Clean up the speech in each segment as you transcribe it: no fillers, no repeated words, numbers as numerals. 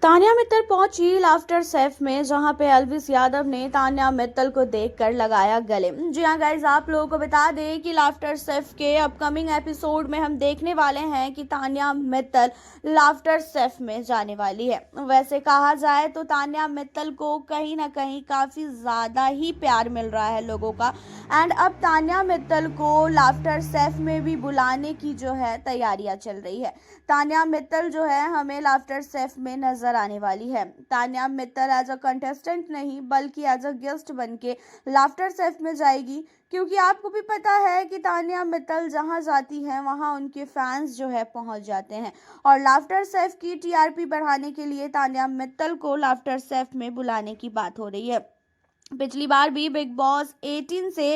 तान्या मित्तल पहुंची laughter safe में, जहां पे एल्विस यादव ने तान्या मित्तल को देखकर लगाया गले। जी हां गाइस, आप लोगों को बता दें कि लाफ्टर सेफ के अपकमिंग एपिसोड में हम देखने वाले हैं कि तान्या मित्तल लाफ्टर सेफ में जाने वाली है। वैसे कहा जाए तो तान्या मित्तल को कहीं ना कहीं काफी ज्यादा ही प्यार मिल रहा है लोगों का, एंड अब तान्या मित्तल को लाफ्टर सेफ में भी बुलाने की जो है तैयारियां चल रही है। तान्या मित्तल जो है हमें लाफ्टर सेफ में नजर आने वाली है। Tanya Mittal as a contestant नहीं बल्कि एज अ गेस्ट बन के लाफ्टर सेफ में जाएगी, क्योंकि आपको भी पता है कि तान्या मित्तल जहां जाती हैं वहां उनके फैंस जो है पहुंच जाते हैं। और लाफ्टर सेफ की टीआरपी बढ़ाने के लिए तान्या मित्तल को लाफ्टर सेफ में बुलाने की बात हो रही है। पिछली बार भी बिग बॉस 18 से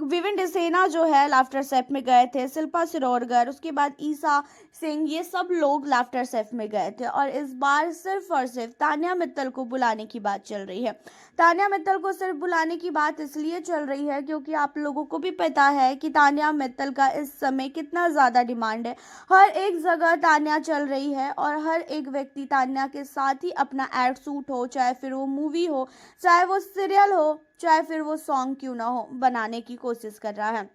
विविन डिसेना जो है लाफ्टर सेफ में गए थे, शिल्पा सिरोरगर, उसके बाद ईसा सिंह, ये सब लोग लाफ्टर सेफ में गए थे। और इस बार सिर्फ और सिर्फ तान्या मित्तल को बुलाने की बात चल रही है। तान्या मित्तल को सिर्फ बुलाने की बात इसलिए चल रही है क्योंकि आप लोगों को भी पता है कि तान्या मित्तल का इस समय कितना ज़्यादा डिमांड है। हर एक जगह तान्या चल रही है और हर एक व्यक्ति तान्या के साथ ही अपना एड शूट हो, चाहे फिर वो मूवी हो, चाहे वो सीरियल हो, चाहे फिर वो सॉन्ग क्यों ना हो, बनाने की कोशिश कर रहा है।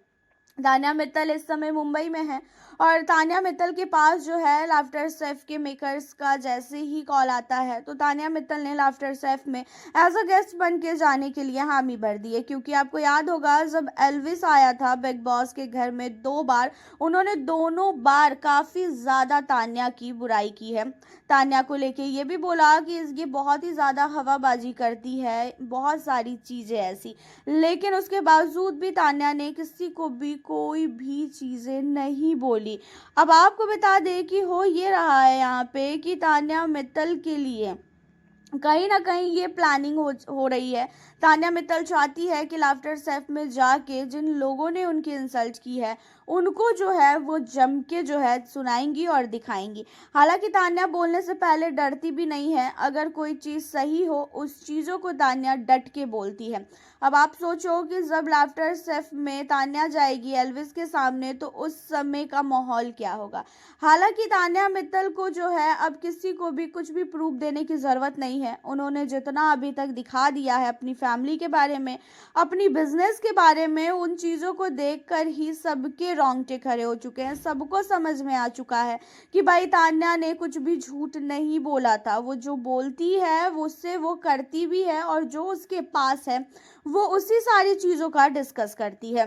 तान्या मित्तल इस समय मुंबई में है और तान्या मित्तल के पास जो है लाफ्टर सेफ के मेकर्स का जैसे ही कॉल आता है तो तान्या मित्तल ने लाफ्टर सेफ में एज अ गेस्ट बन के जाने के लिए हामी भर दी है। क्योंकि आपको याद होगा जब एल्विस आया था बिग बॉस के घर में 2 बार, उन्होंने दोनों बार काफ़ी ज़्यादा तान्या की बुराई की है। तान्या को लेके ये भी बोला कि ये बहुत ही ज़्यादा हवाबाजी करती है, बहुत सारी चीज़ें ऐसी, लेकिन उसके बावजूद भी तान्या ने किसी को भी कोई भी चीज़ें नहीं बोली। अब आपको बता दें कि हो ये रहा है यहाँ पे कि तान्या मित्तल के लिए कहीं ना कहीं ये प्लानिंग हो रही है। तान्या मित्तल चाहती है कि लाफ्टर सेफ में जाके जिन लोगों ने उनकी इंसल्ट की है उनको जो है वो जम के जो है सुनाएंगी और दिखाएंगी। हालांकि तान्या बोलने से पहले डरती भी नहीं है। अगर कोई चीज़ सही हो उस चीज़ों को तान्या डट के बोलती है। अब आप सोचो कि जब लाफ्टर सेफ में तान्या जाएगी एल्विस के सामने तो उस समय का माहौल क्या होगा। हालांकि तान्या मित्तल को जो है अब किसी को भी कुछ भी प्रूफ देने की ज़रूरत नहीं है। उन्होंने जितना अभी तक दिखा दिया है अपनी फैमिली के बारे में, अपनी बिजनेस के बारे में, उन चीज़ों को देखकर ही सबके रोंगटे खड़े हो चुके हैं। सबको समझ में आ चुका है कि भाई तान्या ने कुछ भी झूठ नहीं बोला था। वो जो बोलती है वो उससे वो करती भी है, और जो उसके पास है वो उसी सारी चीज़ों का डिस्कस करती है।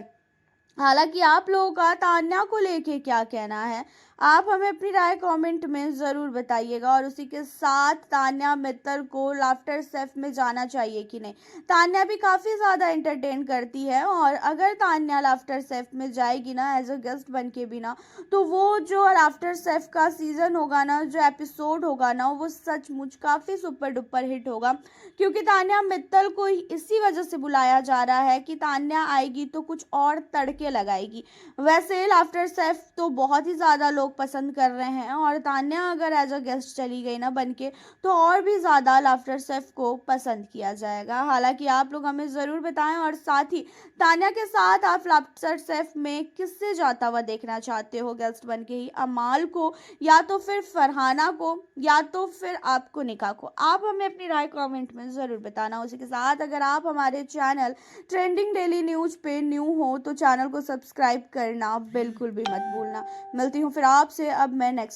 हालांकि आप लोगों का तान्या को लेके क्या कहना है, आप हमें अपनी राय कमेंट में ज़रूर बताइएगा। और उसी के साथ तान्या मित्तल को लाफ्टर सेफ में जाना चाहिए कि नहीं। तान्या भी काफ़ी ज़्यादा एंटरटेन करती है, और अगर तान्या लाफ्टर सेफ में जाएगी ना एज अ गेस्ट बन के भी ना, तो वो जो लाफ्टर सेफ का सीज़न होगा ना, जो एपिसोड होगा ना, वो सचमुच काफ़ी सुपर डुपर हिट होगा। क्योंकि तान्या मित्तल को इसी वजह से बुलाया जा रहा है कि तान्या आएगी तो कुछ और तड़के लगाएगी। वैसे लाफ्टर सेफ तो बहुत ही ज़्यादा लोग पसंद कर रहे हैं, और तान्या अगर एज अ गेस्ट चली गई ना बन के, तो और भी ज़्यादा लाफ्टर सेफ को पसंद किया जाएगा। हालांकि आप लोग हमें ज़रूर बताएं, और साथ ही तान्या के साथ आप लाफ्टर सेफ में किससे जाता हुआ देखना चाहते हो गेस्ट बन के ही, अमाल को, या तो फिर फरहाना को, या तो फिर आपको निका को। आप हमें अपनी राय कमेंट में ज़रूर बताना। उसी के साथ अगर आप हमारे चैनल ट्रेंडिंग डेली न्यूज़ पे न्यू हो तो चैनल को सब्सक्राइब करना बिल्कुल भी मत भूलना। मिलती हूँ फिर आपसे अब मैं नेक्स्ट